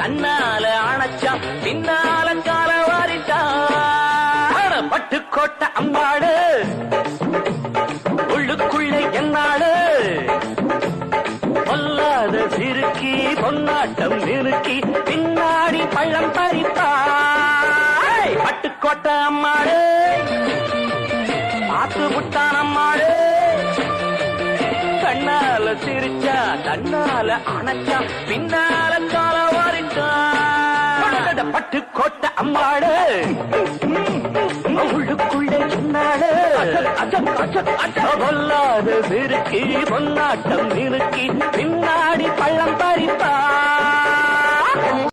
தன்னால அணைச்சா பின்னால கால வாரிட்டா பட்டுக்கோட்டை அம்மாடு உள்ளுக்குள்ளே என்னாடு பொல்லாத சிறுக்கி பொன்னாட்டம் நிறுக்கி பின்னாடி பள்ளம் பறிப்பா பட்டுக்கோட்டை அம்மாடு பார்த்து விட்டான் அம்மாடு கண்ணால சிரிச்சா தன்னால அணைச்சா பின்னால கால வாரிட்டா பட்டுக்கோட்டை அம்மாடு உள்ளுக்குள்ளே சொன்னாடு பொல்லாத சிறுக்கி பொன்னாட்டம் நிறுக்கி பின்னாடி பள்ளம் பறிப்பா